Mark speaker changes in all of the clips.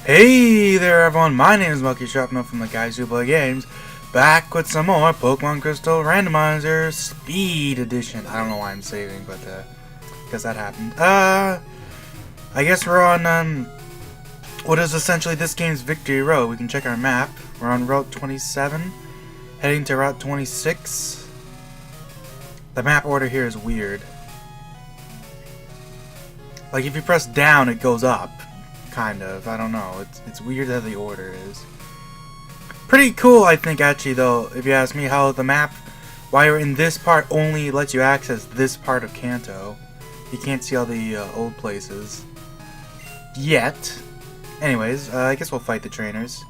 Speaker 1: Hey there everyone, my name is Monkey Sharpnut from the Guys Who Play Games, back with some more Pokemon Crystal Randomizer Speed Edition. I don't know why I'm saving, but guess that happened. I guess we're on what is essentially this game's victory road. We can check our map. We're on Route 27, heading to Route 26. The map order here is weird. Like if you press down, it goes up. Kind of. I don't know. It's weird how the order is. Pretty cool, I think, actually, though, if you ask me, how the map, while you're in this part, only lets you access this part of Kanto. You can't see all the old places. Yet. Anyways, I guess we'll fight the trainers.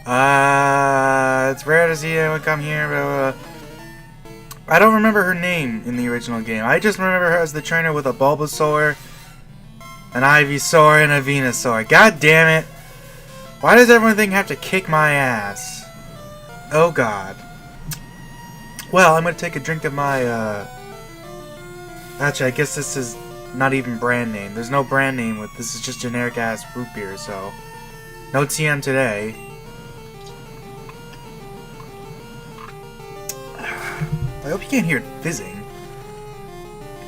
Speaker 1: It's rare to see anyone come here, but I don't remember her name in the original game. I just remember her as the trainer with a Bulbasaur, an Ivysaur, and a Venusaur. God damn it! Why does everything have to kick my ass? Oh god. Well, I'm gonna take a drink of my, Actually, I guess this is not even brand name. There's no brand name with this. Is just generic ass root beer, so no TM today. I hope you can't hear it fizzing.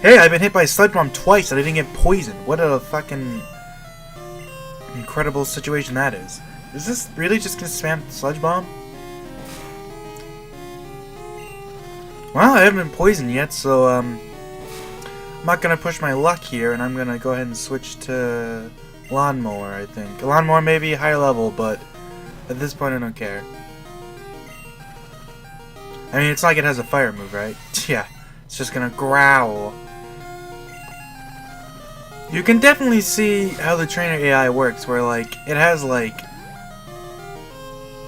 Speaker 1: Hey, I've been hit by a sludge bomb twice and I didn't get poisoned. What a fucking incredible situation that is. Is this really just gonna spam sludge bomb? Well, I haven't been poisoned yet, so I'm not gonna push my luck here, and I'm gonna go ahead and switch to Lawnmower, I think. Lawnmower may be higher level, but at this point I don't care. I mean, it's like it has a fire move, right? Yeah, it's just gonna growl. You can definitely see how the trainer AI works, where, like, it has, like,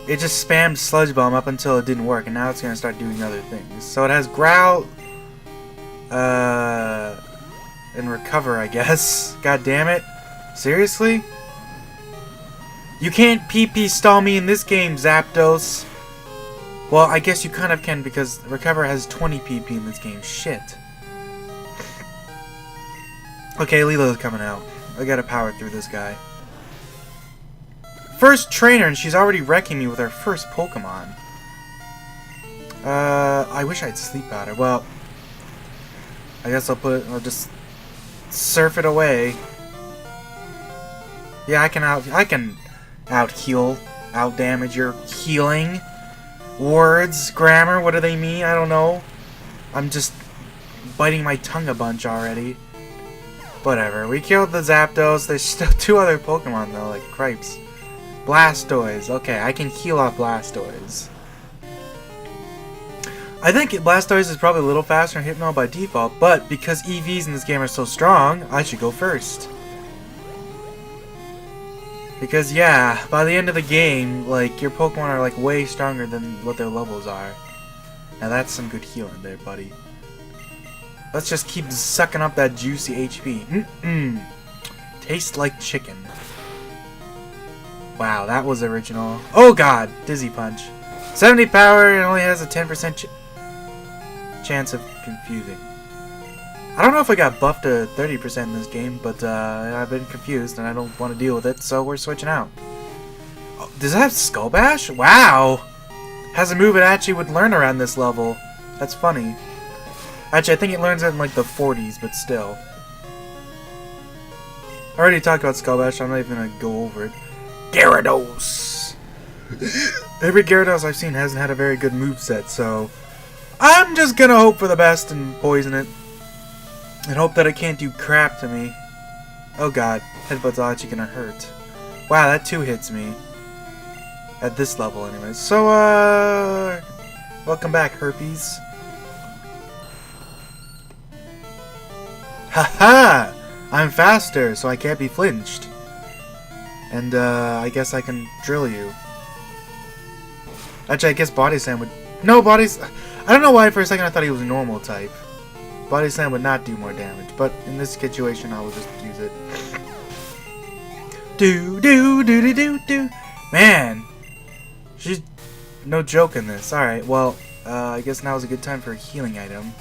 Speaker 1: it just spammed Sludge Bomb up until it didn't work, and now it's gonna start doing other things. So it has Growl, and Recover, I guess. God damn it. Seriously? You can't PP stall me in this game, Zapdos. Well, I guess you kind of can, because Recover has 20 PP in this game. Shit. Okay, Lilo's coming out. I gotta power through this guy. First trainer, and she's already wrecking me with her first Pokemon. I wish I had Sleep Powder. Well, I guess I'll just surf it away. Yeah, I can out heal, out damage your healing. Words, grammar, what do they mean? I don't know. I'm just biting my tongue a bunch already. Whatever, we killed the Zapdos. There's still two other Pokemon though, like Cripes. Blastoise. Okay, I can heal off Blastoise. I think Blastoise is probably a little faster than Hypno by default, but because EVs in this game are so strong, I should go first. Because yeah, by the end of the game, like, your Pokemon are like way stronger than what their levels are. Now that's some good healing there, buddy. Let's just keep sucking up that juicy HP. Tastes like chicken. Wow, that was original. Oh god, Dizzy Punch. 70 power, it only has a 10% chance of confusing. I don't know if I got buffed to 30% in this game, but I've been confused and I don't want to deal with it, so we're switching out. Oh, does it have Skull Bash? Wow! Has a move it actually would learn around this level. That's funny. Actually, I think it learns it in like the 40s, but still. I already talked about Skull Bash, so I'm not even gonna go over it. Gyarados! Every Gyarados I've seen hasn't had a very good moveset, so I'm just gonna hope for the best and poison it. And hope that it can't do crap to me. Oh god, Headbutt's actually gonna hurt. Wow, that too hits me. At this level anyways. So, welcome back, Herpes. Haha! I'm faster, so I can't be flinched. And, I guess I can drill you. Actually, I guess Body Slam would... No, I don't know why for a second I thought he was a normal type. Body Slam would not do more damage, but in this situation I will just use it. Do. Man! She's no joke in this. Alright, well, I guess now is a good time for a healing item.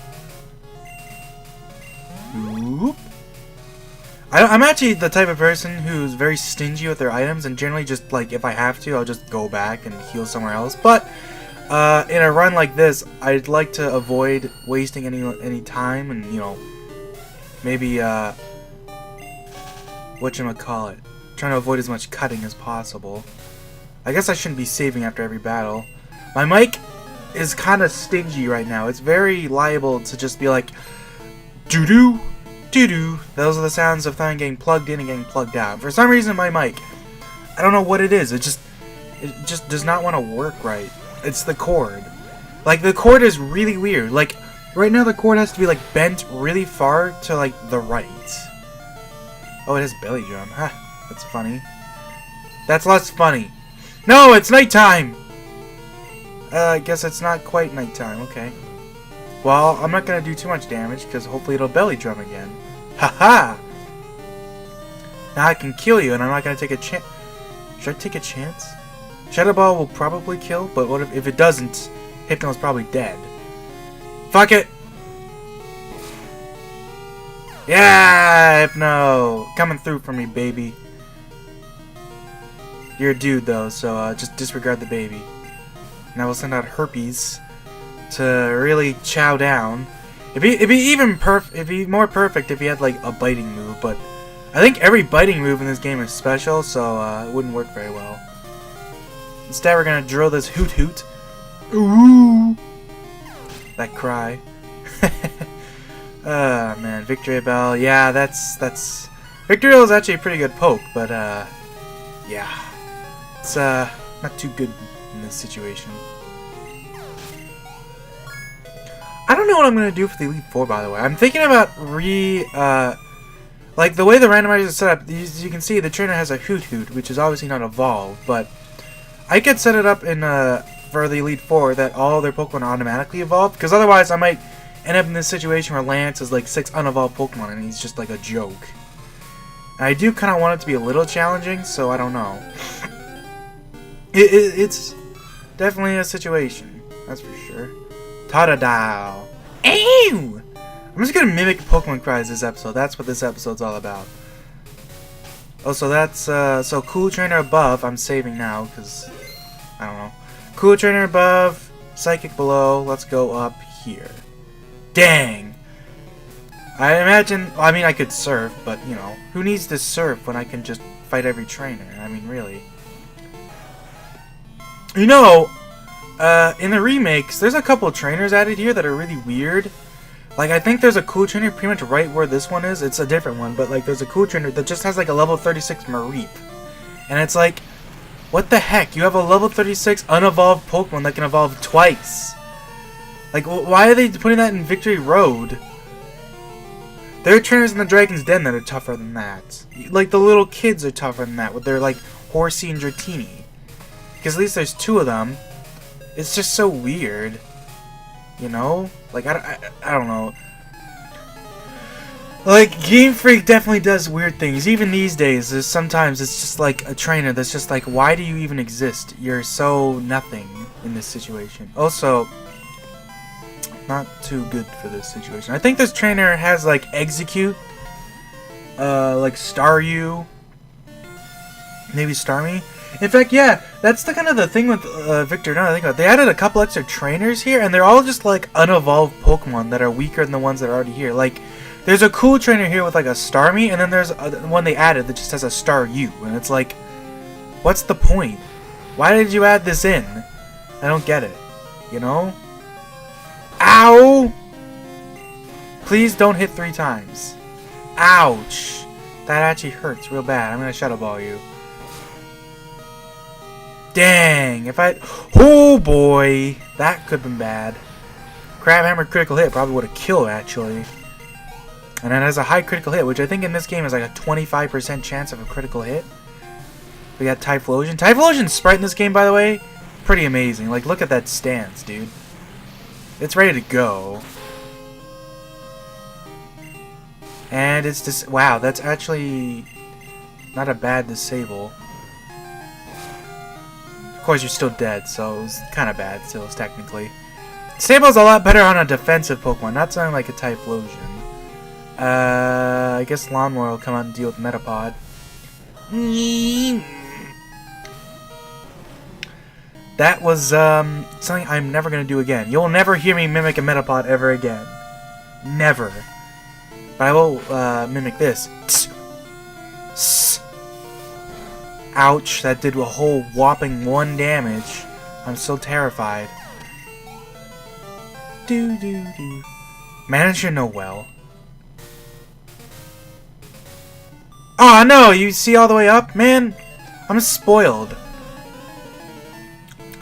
Speaker 1: Oop. I'm actually the type of person who's very stingy with their items, and generally just, like, if I have to, I'll just go back and heal somewhere else. But in a run like this, I'd like to avoid wasting any time, and, you know, maybe, whatchamacallit, trying to avoid as much cutting as possible. I guess I shouldn't be saving after every battle. My mic is kind of stingy right now. It's very liable to just be like, doo-doo, doo-doo. Those are the sounds of something getting plugged in and getting plugged out. For some reason, my mic, I don't know what it is. It just does not want to work right. It's the cord. Like, the cord is really weird. Like, right now the cord has to be, like, bent really far to, like, the right. Oh, it has belly drum. Ha, that's funny. That's less funny. No, it's nighttime! I guess it's not quite nighttime. Okay. Well, I'm not gonna do too much damage, because hopefully it'll belly drum again. Haha! Now I can kill you, and I'm not gonna take a chance. Should I take a chance? Shadow Ball will probably kill, but what if it doesn't? Hypno's probably dead. Fuck it! Yeah, Hypno! Coming through for me, baby. You're a dude, though, so just disregard the baby. Now we'll send out Herpes to really chow down. It'd be more perfect if he had, like, a biting move, but I think every biting move in this game is special, so it wouldn't work very well. Instead, we're gonna drill this hoot hoot. Ooh! That cry. Man, Victory Bell. Yeah, that's Victory Bell is actually a pretty good poke, but yeah, it's not too good in this situation. I don't know what I'm gonna do for the Elite Four, by the way. I'm thinking about like the way the randomizer is set up. As you can see, the trainer has a hoot hoot, which is obviously not evolved, but I could set it up in for the Elite Four that all their Pokemon automatically evolve, because otherwise I might end up in this situation where Lance is like 6 unevolved Pokemon and he's just like a joke. And I do kind of want it to be a little challenging, so I don't know. It's definitely a situation, that's for sure. Totodile. Ew! I'm just gonna mimic Pokemon cries this episode. That's what this episode's all about. Oh, so that's so Cool Trainer above. I'm saving now because I don't know. Cool Trainer above, Psychic below. Let's go up here. Dang! I imagine. Well, I mean, I could surf, but you know, who needs to surf when I can just fight every trainer? I mean, really. You know, in the remakes, there's a couple trainers added here that are really weird. Like, I think there's a cool trainer pretty much right where this one is. It's a different one, but like, there's a cool trainer that just has like a level 36 Mareep. And it's like, what the heck? You have a level 36 unevolved Pokemon that can evolve twice. Like, why are they putting that in Victory Road? There are trainers in the Dragon's Den that are tougher than that. Like, the little kids are tougher than that with their, like, Horsey and Dratini. Because at least there's 2 of them. It's just so weird. You know? Like, I don't know. Like, Game Freak definitely does weird things. Even these days, there's sometimes it's just like a trainer that's just like, why do you even exist? You're so nothing in this situation. Also, not too good for this situation. I think this trainer has like Execute, like Staryu, maybe Starmie. In fact, yeah, that's the kind of the thing with Victor. Now I think about it. They added a couple extra trainers here, and they're all just like unevolved Pokemon that are weaker than the ones that are already here. Like, there's a cool trainer here with like a Starmie, and then there's one they added that just has a Staryu, and it's like, what's the point? Why did you add this in? I don't get it. You know? Ow! Please don't hit 3 times. Ouch! That actually hurts real bad. I'm gonna Shadow Ball you. Dang! If I... Oh boy! That could have been bad. Crab Hammer critical hit probably would have killed, actually. And it has a high critical hit, which I think in this game is like a 25% chance of a critical hit. We got Typhlosion. Typhlosion's sprite in this game, by the way, pretty amazing. Like, look at that stance, dude. It's ready to go. And it's just... Wow, that's actually not a bad disable. Of course, you're still dead, so it's kind of bad still, technically. Disable's a lot better on a defensive Pokemon, not something like a Typhlosion. I guess Lawnmower will come out and deal with Metapod. That was something I'm never gonna do again. You'll never hear me mimic a Metapod ever again. Never. But I will mimic this. Ouch, that did a whole whopping 1 damage. I'm so terrified. Manager Noel. Oh no, you see all the way up? Man, I'm spoiled.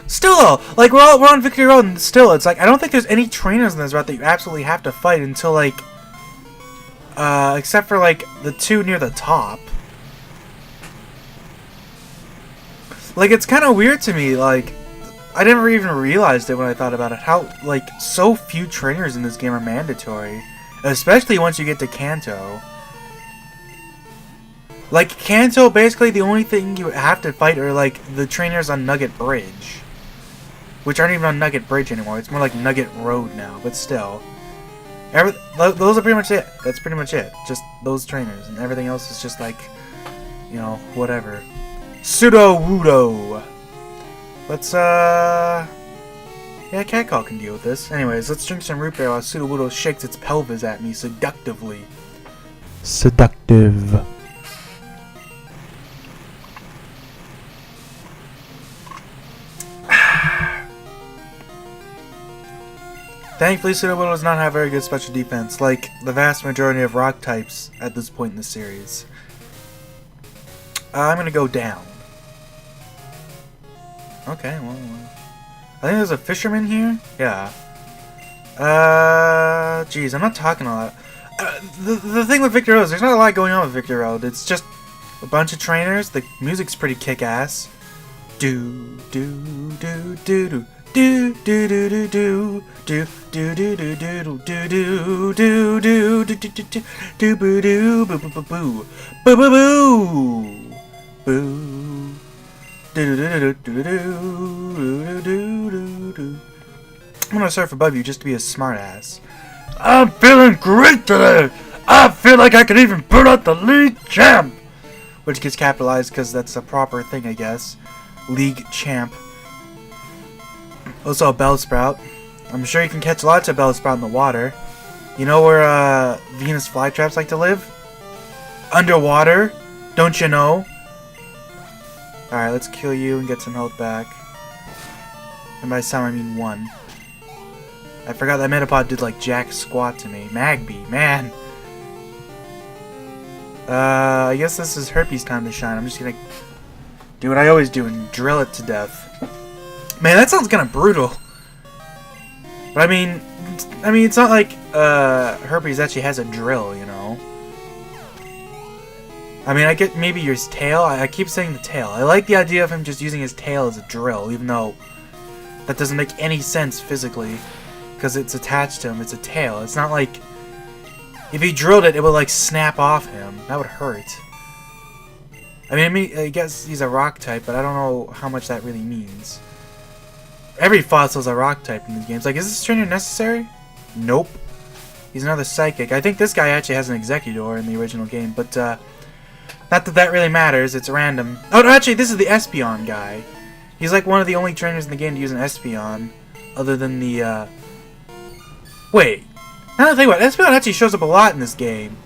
Speaker 1: Still though, like we're on Victory Road and still it's like I don't think there's any trainers in this route that you absolutely have to fight until like except for like the 2 near the top. Like it's kind of weird to me, like I never even realized it when I thought about it, how like so few trainers in this game are mandatory, especially once you get to Kanto. Like Kanto, basically the only thing you have to fight are like the trainers on Nugget Bridge, which aren't even on Nugget Bridge anymore. It's more like Nugget Road now, but still. Those are pretty much it. That's pretty much it. Just those trainers, and everything else is just like, you know, whatever. Pseudo-Wudo. Let's, yeah, Catcall can deal with this. Anyways, let's drink some root beer while Pseudo-Wudo shakes its pelvis at me seductively. Seductive. Thankfully, Pseudo-Wudo does not have very good special defense, like the vast majority of rock types at this point in the series. I'm gonna go down. Okay, well, I think there's a fisherman here? Yeah. Geez, I'm not talking a lot. The thing with Victor Road is there's not a lot going on with Victor Road. It's just a bunch of trainers. The music's pretty kick-ass. Do, do, do, do, do. Do do do do do do do do do do do do do do do do do boo do boo boo boo boo boo boo boo boo do do do do do do do. I'm gonna surf above you just to be a smartass. I'm feeling great today. I feel like I could even put out the league champ, which gets capitalized because that's a proper thing, I guess. League champ. Also a Bellsprout. I'm sure you can catch lots of Bellsprout in the water. You know where Venus flytraps like to live? Underwater. Don't you know? Alright, let's kill you and get some health back. And by some I mean 1. I forgot that Metapod did like jack squat to me. Magby, man. I guess this is Herpes time to shine. I'm just gonna do what I always do and drill it to death. Man, that sounds kind of brutal. But I mean, it's not like Herpes actually has a drill, you know. I mean, I get maybe his tail. I keep saying the tail. I like the idea of him just using his tail as a drill, even though that doesn't make any sense physically, because it's attached to him. It's a tail. It's not like if he drilled it, it would like snap off him. That would hurt. I mean, I guess he's a rock type, but I don't know how much that really means. Every fossil's a rock type in these games. Like, is this trainer necessary? Nope. He's another psychic. I think this guy actually has an Executor in the original game, but not that that really matters. It's random. Oh, no, actually, this is the Espeon guy. He's like one of the only trainers in the game to use an Espeon, other than the, Wait. Now that I think about it, Espeon actually shows up a lot in this game.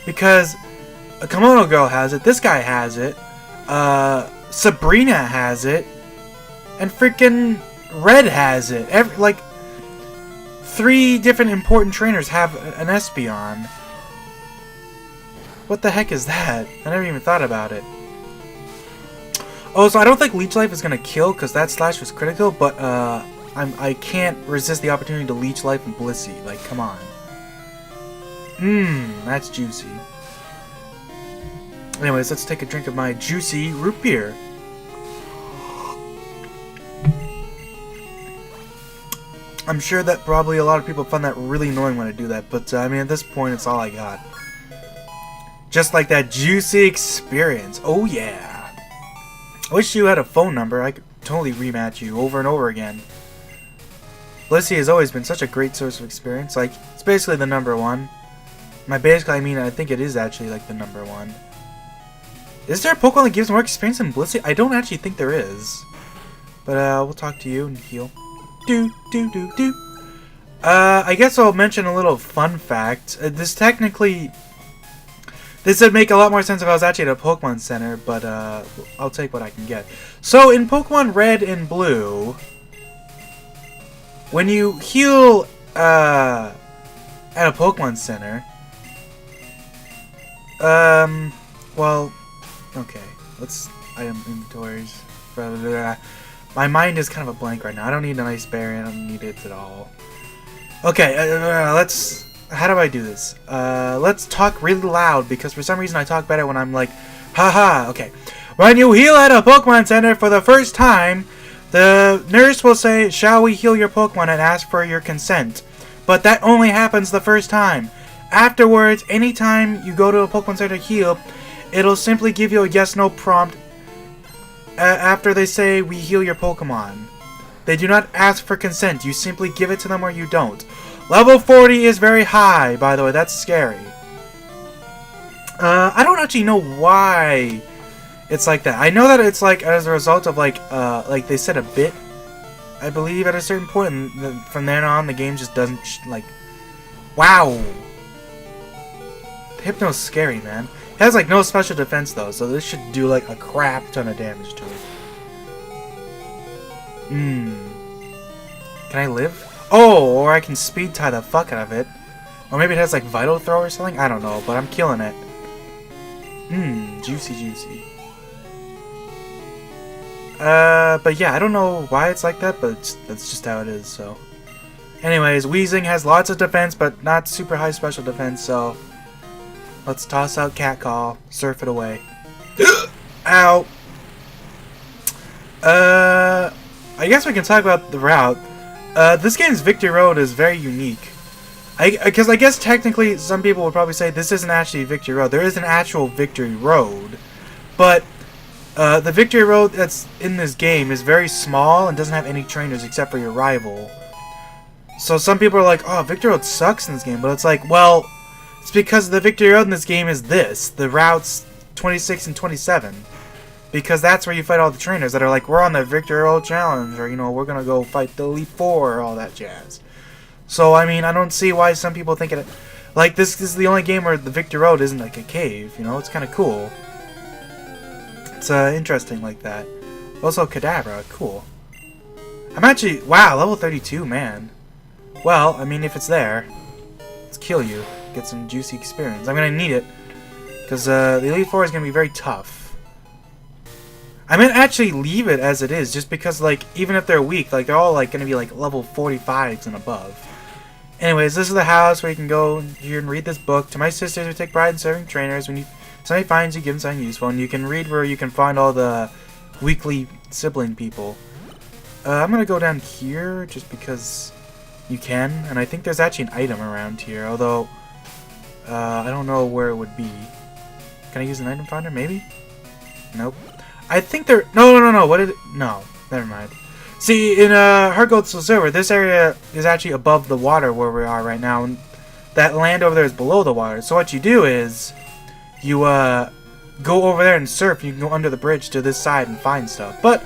Speaker 1: Because a Kimono Girl has it, this guy has it, Sabrina has it, and freaking Red has it. Like, 3 different important trainers have an Espeon. What the heck is that? I never even thought about it. Oh, so I don't think Leech Life is gonna kill, because that slash was critical, but I can't resist the opportunity to Leech Life and Blissey. Like, come on. That's juicy. Anyways, let's take a drink of my juicy root beer. I'm sure that probably a lot of people found that really annoying when I do that, but I mean, at this point, it's all I got. Just like that juicy experience. Oh yeah. I wish you had a phone number. I could totally rematch you over and over again. Blissey has always been such a great source of experience. Like, it's basically the #1. My basically, I mean, I think it is actually like the #1. Is there a Pokemon that gives more experience than Blissey? I don't actually think there is. But we'll talk to you and heal. Do. I guess I'll mention a little fun fact. This would make a lot more sense if I was actually at a Pokemon Center, but I'll take what I can get. So in Pokemon Red and Blue, when you heal at a Pokemon Center, well, okay, let's item inventories. My mind is kind of a blank right now. I don't need an Ice Berry. I don't need it at all. Okay, how do I do this? Let's talk really loud, because for some reason I talk better when I'm like, haha, okay. When you heal at a Pokemon Center for the first time, the nurse will say, shall we heal your Pokemon, and ask for your consent. But that only happens the first time. Afterwards, anytime you go to a Pokemon Center to heal, it'll simply give you a yes-no prompt after they say, we heal your Pokemon. They do not ask for consent. You simply give it to them or you don't. Level 40 is very high, by the way. That's scary. I don't actually know why it's like that. I know that it's like as a result of like they said a bit, I believe, at a certain point, and from then on the game just doesn't like. Wow. Hypno's scary, man. It has like no special defense though, so this should do like a crap ton of damage to it. Can I live? Oh, or I can speed tie the fuck out of it. Or maybe it has like Vital Throw or something? I don't know, but I'm killing it. Juicy. But yeah, I don't know why it's like that, but that's just how it is, so. Anyways, Weezing has lots of defense, but not super high special defense, so. Let's toss out Catcall, surf it away. Ow! I guess we can talk about the route. This game's Victory Road is very unique. Because I guess technically some people would probably say this isn't actually Victory Road. There is an actual Victory Road. But the Victory Road that's in this game is very small and doesn't have any trainers except for your rival. So some people are like, oh, Victory Road sucks in this game. But it's like, well, it's because the Victory Road in this game is this. The routes 26 and 27. Because that's where you fight all the trainers that are like, we're on the Victory Road Challenge, or, you know, we're gonna go fight the Elite Four, or all that jazz. So, I mean, I don't see why some people think it... Like, this is the only game where the Victory Road isn't like a cave, you know? It's kind of cool. It's interesting like that. Also, Kadabra, cool. I'm actually... Wow, level 32, man. Well, I mean, if it's there, let's kill you. Get some juicy experience. I'm gonna need it. Because the Elite Four is gonna be very tough. I might actually leave it as it is, just because, like, even if they're weak, like, they're all, like, gonna be, like, level 45s and above. Anyways, this is the house where you can go here and read this book. To my sisters who take pride in serving trainers, when somebody finds you, give them something useful, and you can read where you can find all the weekly sibling people. I'm gonna go down here, just because you can, and I think there's actually an item around here, although, I don't know where it would be. Can I use an item finder, maybe? Nope. I think there... No. What did it... No. Never mind. See, in Heart Gold Soul Silver, this area is actually above the water where we are right now. And that land over there is below the water. So what you do is... You, go over there and surf. You can go under the bridge to this side and find stuff. But,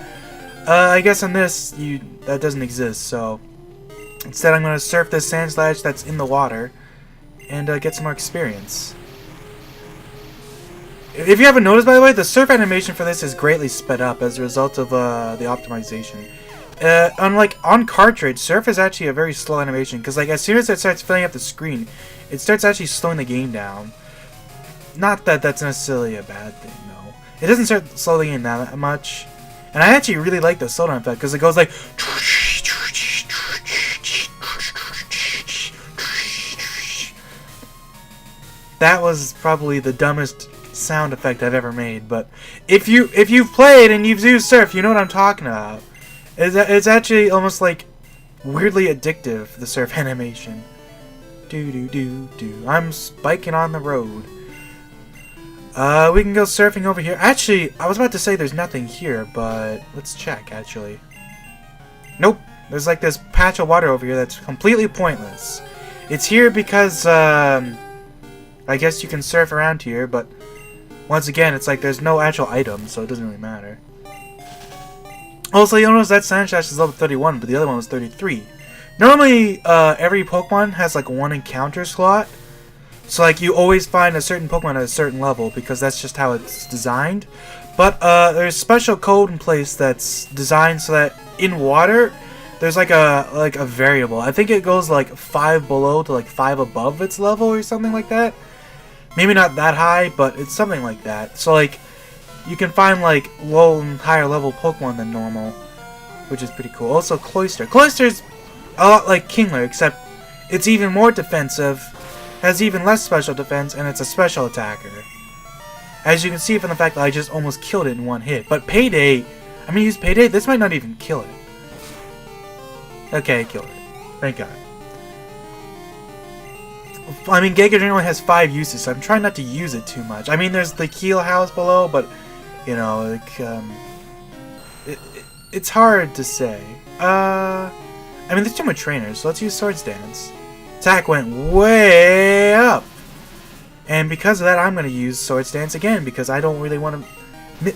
Speaker 1: I guess on this, that doesn't exist. So, instead I'm going to surf this sand sledge that's in the water. And, get some more experience. If you haven't noticed, by the way, the surf animation for this is greatly sped up as a result of the optimization. On cartridge, surf is actually a very slow animation, because like as soon as it starts filling up the screen, it starts actually slowing the game down. Not that that's necessarily a bad thing, no. It doesn't start slowing the game that much. And I actually really like the slowdown effect, because it goes like... That was probably the dumbest sound effect I've ever made, but if you've played and you've used surf, you know what I'm talking about. It's actually almost like weirdly addictive, the surf animation. I'm spiking on the road. We can go surfing over here. Actually, I was about to say there's nothing here, but let's check, actually. Nope. There's like this patch of water over here that's completely pointless. It's here because, I guess you can surf around here, but once again, it's like there's no actual items, so it doesn't really matter. Also, you'll notice that Sandslash is level 31, but the other one was 33. Normally, every Pokemon has like one encounter slot. So like you always find a certain Pokemon at a certain level because that's just how it's designed. But there's special code in place that's designed so that in water there's like a variable. I think it goes like 5 below to like 5 above its level or something like that. Maybe not that high, but it's something like that. So like you can find like low and higher level Pokemon than normal, which is pretty cool. Also Cloyster. Cloyster's a lot like Kingler, except it's even more defensive, has even less special defense, and it's a special attacker. As you can see from the fact that I just almost killed it in one hit. But Payday, I'm gonna use Payday, this might not even kill it. Okay, I killed it. Thank God. I mean, Giga Drain only has 5 uses, so I'm trying not to use it too much. I mean, there's the Keel House below, but, you know, like, it's hard to say. I mean, there's too much trainers, so let's use Swords Dance. Attack went way up. And because of that, I'm going to use Swords Dance again, because I don't really want to...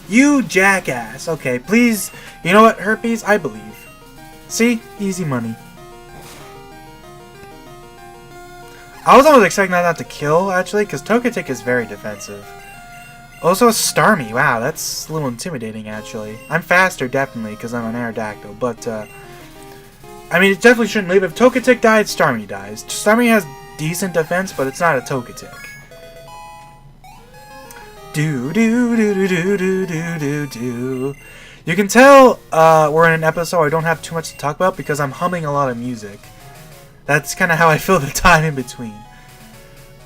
Speaker 1: You jackass! Okay, please, you know what, Herpes? I believe. See? Easy money. I was almost expecting that not to kill, actually, because Togetic is very defensive. Also, Starmie. Wow, that's a little intimidating, actually. I'm faster, definitely, because I'm an Aerodactyl, but, I mean, it definitely shouldn't leave. If Togetic died, Starmie dies. Starmie has decent defense, but it's not a Togetic. Do. You can tell we're in an episode where I don't have too much to talk about because I'm humming a lot of music. That's kind of how I fill the time in between.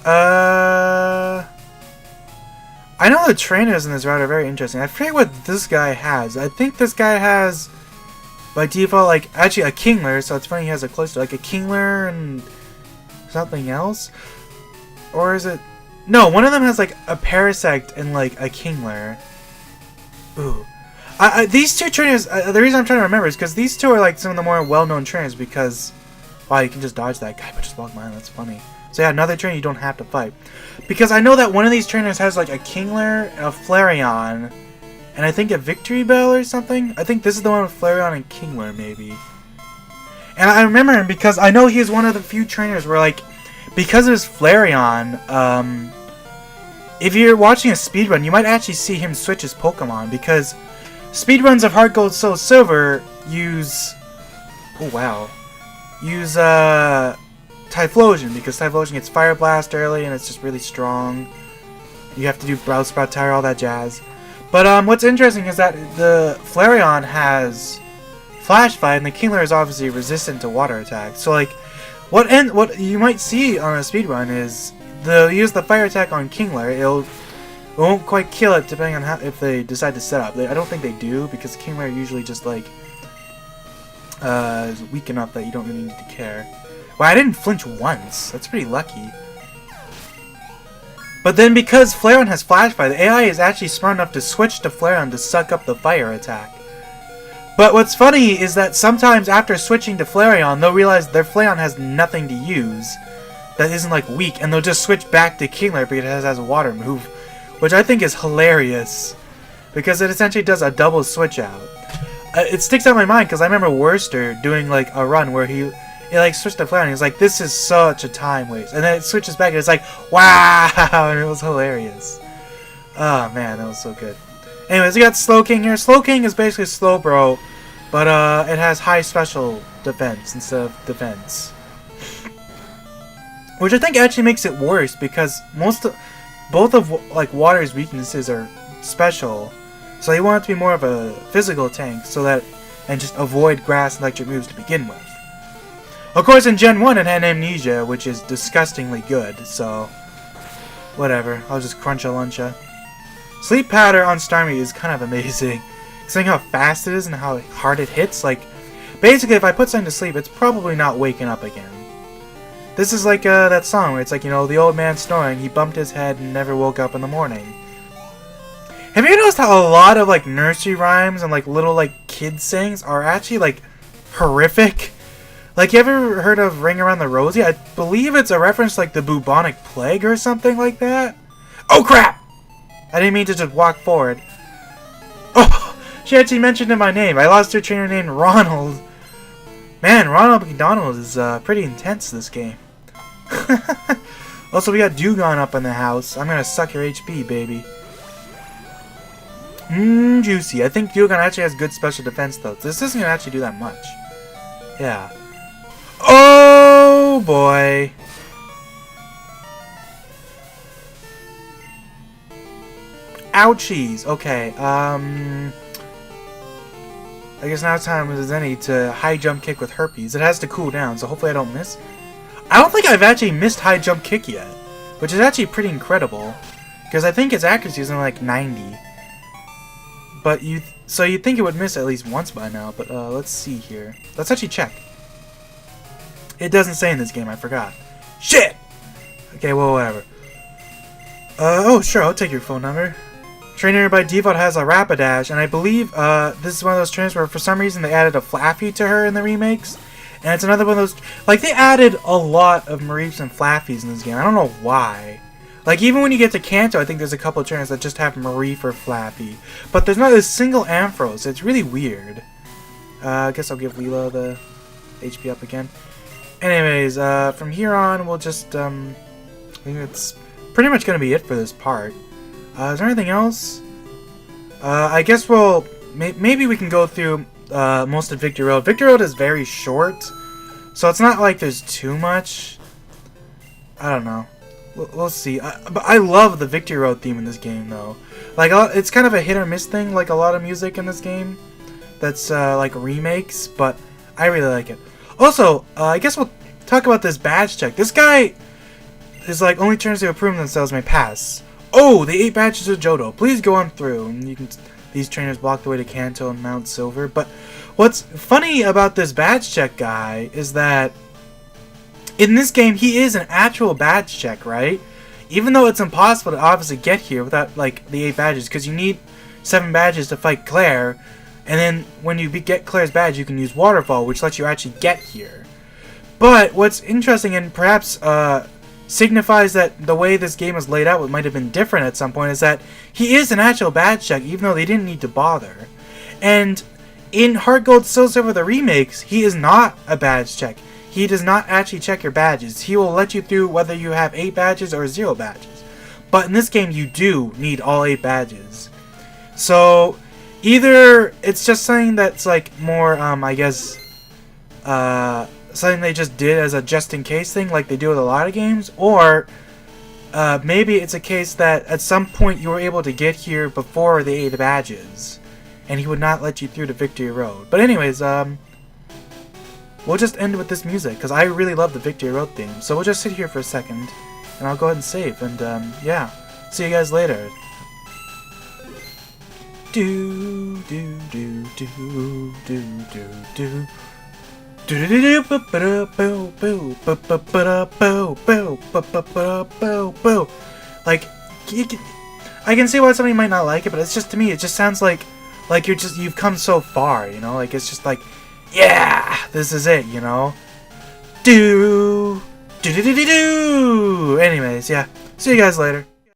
Speaker 1: I know the trainers in this route are very interesting. I forget what this guy has. I think this guy has, by default, like, actually a Kingler, so it's funny he has a Cloyster. Like a Kingler and something else? Or is it... No, one of them has like a Parasect and like a Kingler. Ooh. These two trainers, the reason I'm trying to remember is because these two are like some of the more well-known trainers because... Wow, you can just dodge that guy, but just walk mine. That's funny. So yeah, another trainer you don't have to fight. Because I know that one of these trainers has like a Kingler, a Flareon, and I think a Victory Bell or something. I think this is the one with Flareon and Kingler, maybe. And I remember him because I know he's one of the few trainers where, like, because of his Flareon, if you're watching a speedrun, you might actually see him switch his Pokemon, because speedruns of Heart Gold, Soul Silver use... Oh, wow. Use, Typhlosion, because Typhlosion gets Fire Blast early, and it's just really strong. You have to do Brow Sprout Tire, all that jazz. But, what's interesting is that the Flareon has Flash Fight, and the Kingler is obviously resistant to water attacks. So, like, what you might see on a speedrun is they'll use the Fire Attack on Kingler. It won't quite kill it, depending on how, if they decide to set up. I don't think they do, because Kingler usually just, like, is weak enough that you don't really need to care. Wow, I didn't flinch once. That's pretty lucky. But then because Flareon has Flash Fire, the AI is actually smart enough to switch to Flareon to suck up the fire attack. But what's funny is that sometimes after switching to Flareon, they'll realize their Flareon has nothing to use that isn't like weak, and they'll just switch back to Kingler because it has a water move, which I think is hilarious because it essentially does a double switch out. It sticks out in my mind because I remember Worcester doing like a run where he like switched to Flareon and he's like, this is such a time waste, and then it switches back and it's like, wow, and it was hilarious. Oh man, that was so good. Anyways, we got Slowking here. Slowking is basically Slowbro, but it has high special defense instead of defense, which I think actually makes it worse because both of like Water's weaknesses are special, so you want it to be more of a physical tank, so that and just avoid grass and electric moves to begin with. Of course, in Gen 1 it had Amnesia, which is disgustingly good, so whatever. I'll just crunch a luncha. Sleep Powder on Starmie is kind of amazing. Seeing how fast it is and how hard it hits, like, basically if I put something to sleep, it's probably not waking up again. This is like that song where it's like, you know, the old man snoring, he bumped his head and never woke up in the morning. Have you noticed how a lot of like nursery rhymes and like little like kid sayings are actually like horrific? Like, you ever heard of Ring Around the Rosie? I believe it's a reference to, like, the bubonic plague or something like that. Oh, crap! I didn't mean to just walk forward. Oh, she actually mentioned in my name. I lost her trainer named Ronald. Man, Ronald McDonald is pretty intense this game. Also, we got Dugon up in the house. I'm gonna suck your HP, baby. Juicy. I think Dugon actually has good special defense, though. This isn't gonna actually do that much. Yeah. Oh, boy. Ouchies. Okay, I guess now it's time as any to high jump kick with herpes. It has to cool down, so hopefully I don't miss. I don't think I've actually missed high jump kick yet, which is actually pretty incredible, because I think its accuracy is only like 90. But so you'd think it would miss at least once by now, but let's see here. Let's actually check. It doesn't say in this game, I forgot. Shit! Okay, well, whatever. Oh, sure, I'll take your phone number. Trainer by default has a Rapidash, and I believe this is one of those trainers where for some reason they added a Flaffy to her in the remakes. And it's another one of those, like, they added a lot of Mareefs and Flaffies in this game. I don't know why. Like, even when you get to Kanto, I think there's a couple of trainers that just have Mareef or Flaffy. But there's not a single Ampharos. It's really weird. I guess I'll give Leela the HP up again. Anyways, from here on, we'll just, I think it's pretty much going to be it for this part. Is there anything else? I guess we'll, maybe we can go through most of Victory Road. Victory Road is very short, so it's not like there's too much. I don't know. We'll see. But I love the Victory Road theme in this game, though. Like, it's kind of a hit or miss thing, like a lot of music in this game. That's, like, remakes, but I really like it. Also, I guess we'll talk about this badge check. This guy is like, only trainers who have proven themselves may pass. Oh, the 8 badges of Johto. Please go on through. And you can. These trainers block the way to Kanto and Mount Silver. But what's funny about this badge check guy is that in this game, he is an actual badge check, right? Even though it's impossible to obviously get here without, like, the 8 badges. Because you need 7 badges to fight Claire. And then when you get Claire's badge, you can use Waterfall, which lets you actually get here. But what's interesting and perhaps signifies that the way this game is laid out, what might have been different at some point, is that he is an actual badge check, even though they didn't need to bother. And in Heart Gold Soul Silver the remakes, he is not a badge check. He does not actually check your badges. He will let you through whether you have 8 badges or 0 badges. But in this game, you do need all 8 badges. So either it's just something that's like more, I guess, something they just did as a just-in-case thing like they do with a lot of games, or maybe it's a case that at some point you were able to get here before the 8 badges, and he would not let you through to Victory Road. But anyways, we'll just end with this music, because I really love the Victory Road theme. So we'll just sit here for a second, and I'll go ahead and save, and yeah, see you guys later. Do do do do do do do. Like, I can see why somebody might not like it, but it's just, to me, it just sounds like you've come so far, you know? Like, it's just like, yeah, this is it, you know? Do do do do do do. Anyways, yeah, see you guys later.